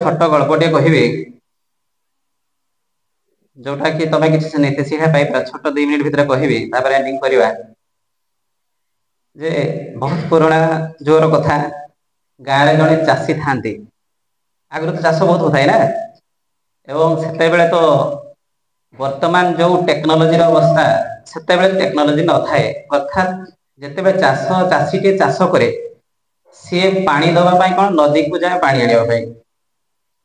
छोट गल्पटे कहबी जोटा कि तुम किसी नीति शिक्षा पाइप छोट 2 मिनिट भितर कहबी एंडिंग करवा जे बहुत पुराणा जोर कथा गाँव जड़े चाषी था आगु तो चाष बहुत होता है ना एवं से तो वर्तमान जो टेक्नोलोजी अवस्था से टेक्नोलोजी न थाए अर्थात जिते चाष चाषी टे चाष करे सी पानी दवाई कौन नदी को जाए पानी आने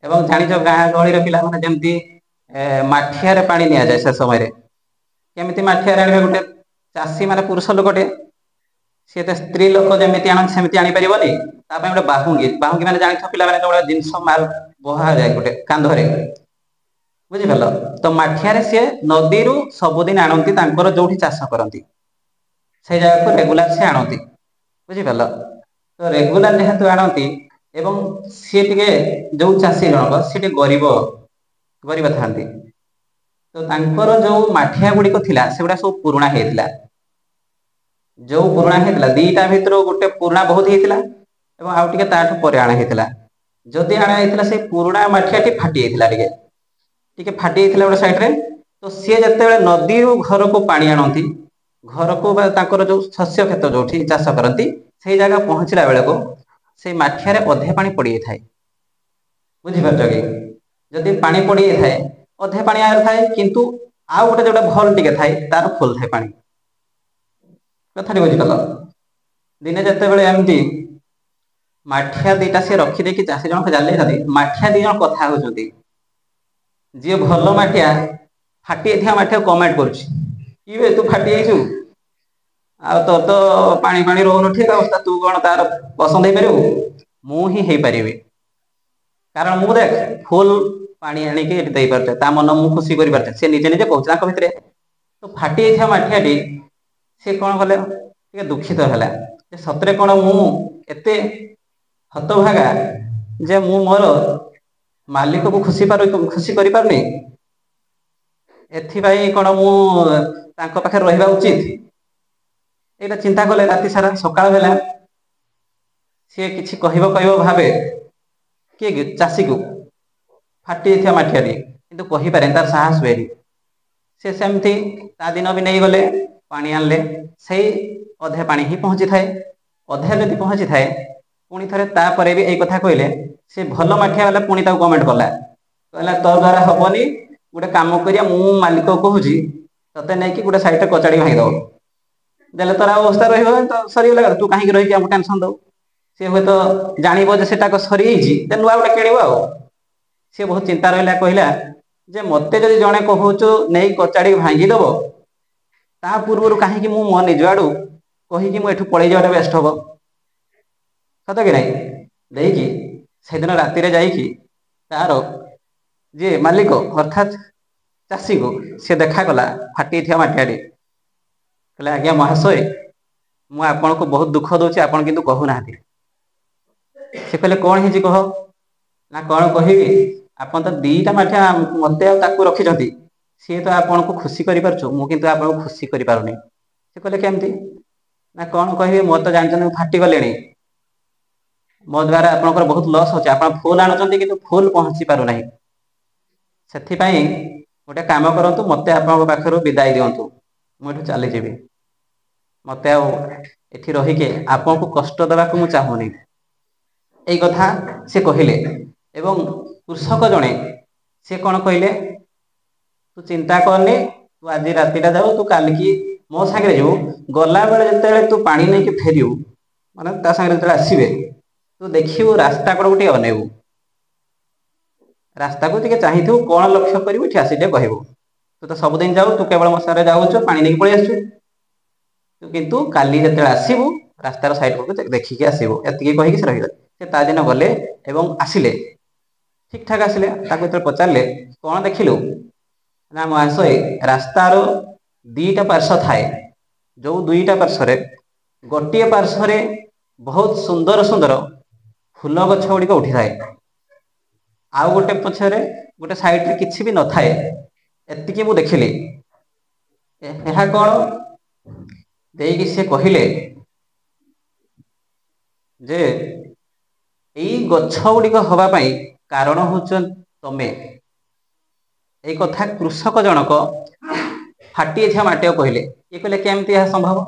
एवं जाच गाँ गहली पिला जमी माठिया पानी नि जाए से समय केमी माठिया आने गोटे चाषी माने पुरुष लोकटे सी तो स्त्री लोक जमी आनी आनीपर गोटे बाहुंगी बाहुंगी मैंने जान पे जिनस माल बहा जाए गोटे कांधरे बुझिपाल तो माठिया सी नदी सबुदिन आणती जो चाष करती से जगह को रेगुलार से आणती बुझिपाल तो रेगुलार जेहेतु आणती एवं सी टे जो चाषी जनक सी गरीब गरीब था तो जो माठिया गुड़िक थिला सेगुड़ा सब पुराणा होता जो पुराणा होता दीटा भितर गोटे पुराणा बहुत होता और आउ टे ताठू पर आना होता जदि आना होता से पुराणा माठिया फाटी जाता टे फाटी जाता गोटे सैड्रे तो सी जिते नदी घर को पानी आणती घर को जो शस्य क्षेत्र जो चाष करती से जगह पहुँचला बेले को से माठिया अधे पानी पड़ जाए बुझीपार कि जदि पानी पड़ जाए अधे पानी आगे थाए किंतु आउ गोटे जो भल टे थाए तार फुल थाए पानी कथा बुझीपाल दिने जिते बड़े एमती माठिया दीटा सी रखिदे चाषी जनक जानी माठिया दी जन कथा होती जी भल माठिया फाटी माठिया कमेंट कर तू फाटी जाइछु आ तो तो पानी पानी रोन ठीक अवस्था तू कौन तार पसंद हो पार मुझे पारि कारण मु देख फुल पानी आनिकी पारे मन मु खुशी कर पारे निजे निजे कहूँ भितर तो फाटी जाइए माठियाटी सी कौन कले दुखित है सतरे कौन मुत हतभागा जे मु मोर मालिक को खुशी कर पारनी एथि कौन मुझे रहा उचित ये चिंता कले राति सारा सकाळ बेला सी कि कह भावे किए चाषी को फाटी माठिया कि कहीपे तार साहस हुए सी सेमती ता दिन भी नहीं गले पानी आनले से अधे पानी ही पहुँची थाए अधे जदि पहुँची थाए पुणी थे तापर भी यही कथा कहले सी भल माठिया वाला पुणी कमेंट कला कहला तो द्वारा हेनी गोटे कम करिया मु मालिक कहूँ ते नहीं कि गोटे साइड कचाड़ी भाईदब देले तोर अवस्था रही तो सरीगला तू कहीं रही टेंशन दो सी हे तो जानव जे सेटा सरी नुआ गोटे किणव सी बहुत चिंता रहा कहला जे मते जदि जड़े कहूचु नहीं कचाड़ी भांगीदब ता पूर्व कहीं मु मो निज आड़ू कहीकि मुझे पलि जावाटा बेस्ट हम सत कि नहीं देखिए से दिन राति जाइकी तार जी मालिक अर्थात चाषी को सी देखागला फाटी माठियाटी कहले आज्ञा महाशय मु आपन को बहुत दुख दूची आपन किंतु कहूना से कहले कौन है कह ना कौन कहि आपन तो दीटा माठिया मत रखी सी तो आपन को खुशी कर मुझे खुशी कर पारुनी से कहले केमती ना कौन कह मोर तो जानते फाटी गले मो द्वारा आपंकर बहुत लस होची आप फुल आणुचंती किंतु फुल पहुँची पारुना से गोटे काम करूँ मत आप पाखर विदाय दिंतु मुझे चली जी मत एठी रहीके आपन को कष्ट देवा को मुझे चाहूनी यही कथा से कहले एवं कृषक जड़े सी कौन कहले तू चिंता करनी तू आज रातिटा जाऊ तू काल की मो सागर जो गला बेले जिते तू पानी नहीं कि फेरू माने ता सागर जो आसबे तू देखू रास्ता कड़ गोटे अनेबू रास्ता को चाहिए कौन लक्ष्य करू ये आसी कहबू तू तो सबुदिन जाऊ तू केवल मशारे जाऊँ पानी नहीं पलि आसु तू किंतु काली जिते आसबू रास्तार साइड को देखिकी आसबू एति कहीकि से रहीगले से ता दिन गले एवं आसिले ठीक ठाक आसिले जो पचारे कौन देखिलु ना महाशय रास्तार दीटा पार्श्व थाए जो दुईटा पार्श्व गोटे पार्श्व बहुत सुंदर सुंदर फूल गछ गुड़िक उठी थाए आउ गोटे पछरे गोटे साइड रे किछि भी न थाए एतिकी मु देखिली यह कौन देकी से कहले जे यही गछ गुड़िक हवापाई କାରଣ ହଉଛ ତମେ। ଏଇ କଥା କୃଷକ ଜଣକ ଫାଟିଏ ଝିଅ ମାଟିଏ କହିଲେ। ଇଏ କହିଲେ କେମିତି ଏହା ସମ୍ଭବ?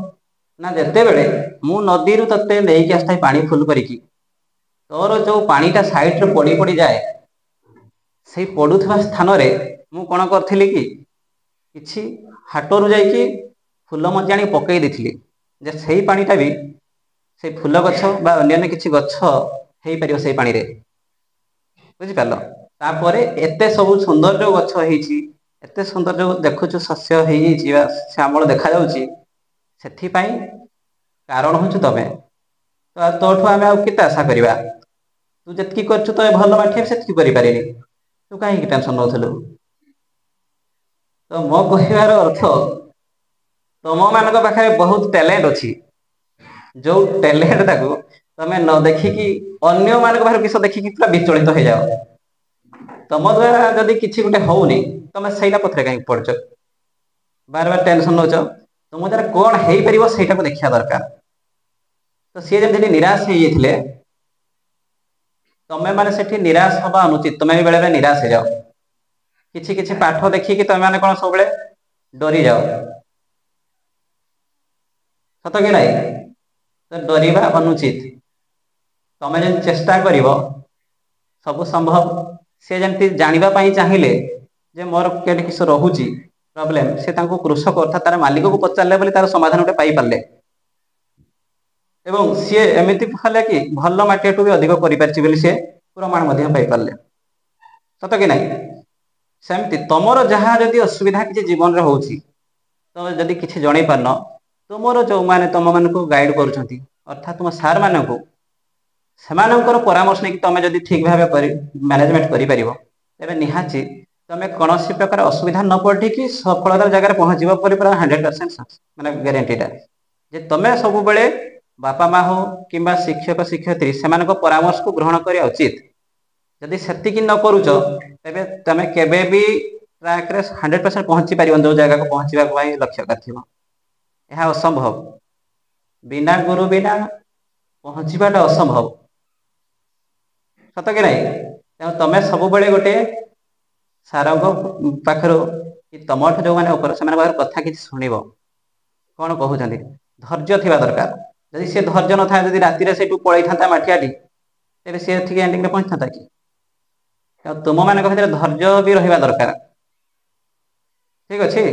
ନା ଯେତେବେଳେ ମୁଁ ନଦୀରୁ ତତେ ନେଇକି ଆସିଥାଏ ପାଣି ଫୁଲ କରିକି, ତୋର ଯୋଉ ପାଣିଟା ସାଇଡରେ ପଡି ପଡିଯାଏ, ସେଇ ପଡୁଥିବା ସ୍ଥାନରେ ମୁଁ କଣ କରିଥିଲି କି କିଛି ହାଟରୁ ଯାଇକି ଫୁଲ ମଞ୍ଜି ଆଣି ପକେଇ ଦେଇଥିଲି, ଯେ ସେଇ ପାଣିଟା ବି ସେଇ ଫୁଲ ଗଛ ବା ଅନ୍ୟାନ୍ୟ କିଛି ଗଛ ହେଇପାରିବ ସେଇ ପାଣିରେ। ବୁଝିପାରିଲ? ତାପରେ ଏତେ ସବୁ ସୁନ୍ଦର ଯୋଉ ଗଛ ହେଇଛି, ଏତେ ସୁନ୍ଦର ଯୋଉ ଦେଖୁଛୁ ଶସ୍ୟ ହେଇଯାଇଛି ବା ଶ୍ୟାମଳ ଦେଖାଯାଉଛି, ସେଥିପାଇଁ କାରଣ ହଉଛି ତମେ। ତ ତୋଠୁ ଆମେ ଆଉ କେତେ ଆଶା କରିବା? ତୁ ଯେତିକି କରିଛୁ ତ ଭଲ ମାଠିଆ ସେତିକି କରିପାରିନି, ତୁ କାହିଁକି ଟେନସନ ନଉଥିଲୁ? ତ ମୋ କହିବାର ଅର୍ଥ, ତମ ମାନଙ୍କ ପାଖରେ ବହୁତ ଟ୍ୟାଲେଣ୍ଟ ଅଛି, ଯୋଉ ଟ୍ୟାଲେଣ୍ଟ ଟାକୁ ତମେ ନ ଦେଖିକି ଅନ୍ୟ ମାନଙ୍କ ପାଖରେ କିଷ ଦେଖିକି ପୁରା ବିଚଳିତ ହେଇଯାଅ। ତମ ଦ୍ଵାରା ଯଦି କିଛି ଗୋଟେ ହଉନି, ତମେ ସେଇଟା ପଛରେ କାହିଁକି ପଡୁଛ? ବାର ବାର ଟେନସନ ନଉଛ। ତୁମ ଦ୍ୱାରା କଣ ହେଇପାରିବ ସେଇଟାକୁ ଦେଖିବା ଦରକାର। ତ ସିଏ ଯେମିତି ନିରାଶ ହେଇଯାଇଥିଲେ, ତମେ ମାନେ ସେଠି ନିରାଶ ହବା ଅନୁଚିତ। ତମେ ବି ବେଳେ ବେଳେ ନିରାଶ ହେଇଯାଅ। କିଛି କିଛି ପାଠ ଦେଖିକି ତମେ ମାନେ କଣ ସବୁବେଳେ ଡରିଯାଅ। ସତ କି ନାଇଁ? ତ ଡରିବା ଅନୁଚିତ। ତମେ ଯଦି ଚେଷ୍ଟା କରିବ, ସବୁ ସମ୍ଭବ। ସେ ଯେମିତି ଜାଣିବା ପାଇଁ ଚାହିଁଲେ ଯେ ମୋର କେଠି କିଷ ରହୁଛି ପ୍ରୋବ୍ଲେମ, ସେ ତାଙ୍କୁ କୃଷକ ଅର୍ଥାତ ତାର ମାଲିକକୁ ପଚାରିଲେ ବୋଲି ତାର ସମାଧାନ ଗୋଟେ ପାଇପାରିଲେ। ଏବଂ ସିଏ ଏମିତି ହେଲେ କି ଭଲ ମାଟିଆଠୁ ବି ଅଧିକ କରିପାରିଛି ବୋଲି ସିଏ ପ୍ରମାଣ ମଧ୍ୟ ପାଇପାରିଲେ। ସତ କି ନାହିଁ? ସେମିତି ତମର ଯାହା ଯଦି ଅସୁବିଧା କିଛି ଜୀବନରେ ହଉଛି, ତମେ ଯଦି କିଛି ଜଣେଇ ପାରୁନ, ତୁମର ଯୋଉମାନେ ତମ ମାନଙ୍କୁ ଗାଇଡ କରୁଛନ୍ତି ଅର୍ଥାତ୍ ତୁମ ସାର୍ ମାନଙ୍କୁ, ସେମାନଙ୍କର ପରାମର୍ଶ ନେଇକି ତମେ ଯଦି ଠିକ ଭାବେ ମ୍ୟାନେଜମେଣ୍ଟ କରିପାରିବ, ତେବେ ନିହାତି ତମେ କୌଣସି ପ୍ରକାର ଅସୁବିଧା ନ ପଡିକି ସଫଳତାର ଜାଗାରେ ପହଞ୍ଚିବା ପରେ ପୁରା 100% ମାନେ ଗ୍ୟାରେଣ୍ଟିଟା। ଯେ ତମେ ସବୁବେଳେ ବାପା ମା ହଉ କିମ୍ବା ଶିକ୍ଷକ ଶିକ୍ଷୟିତ୍ରୀ ସେମାନଙ୍କ ପରାମର୍ଶକୁ ଗ୍ରହଣ କରିବା ଉଚିତ। ଯଦି ସେତିକି ନ କରୁଛ, ତେବେ ତମେ କେବେ ବି ଟ୍ରାକରେ 100% ପହଞ୍ଚି ପାରିବନି ଯୋଉ ଜାଗାକୁ ପହଞ୍ଚିବା ପାଇଁ ଲକ୍ଷ୍ୟ କରିଥିବ। ଏହା ଅସମ୍ଭବ। ବିନା ଗୁରୁ ବିନା ପହଞ୍ଚିବାଟା ଅସମ୍ଭବ। ସତ କି ନାଇଁ? ତେଣୁ ତମେ ସବୁବେଳେ ଗୋଟେ ସାରଙ୍କ ପାଖରୁ କି ତମଠୁ ଯୋଉମାନେ ଉପରେ ସେମାନଙ୍କ ପାଖରୁ କଥା କିଛି ଶୁଣିବ। କଣ କହୁଛନ୍ତି? ଧୈର୍ଯ୍ୟ ଥିବା ଦରକାର। ଯଦି ସେ ଧୈର୍ଯ୍ୟ ନଥାଏ, ଯଦି ରାତିରେ ସେଇଠୁ ପଳେଇଥାନ୍ତା ମାଠିଆଟି, ତେବେ ସେ ଠିକ ଏଣ୍ଡିଂରେ ପହଞ୍ଚିଥାନ୍ତା କି? ତୁମ ମାନଙ୍କ ଭିତରେ ଧୈର୍ଯ୍ୟ ବି ରହିବା ଦରକାର। ଠିକ ଅଛି?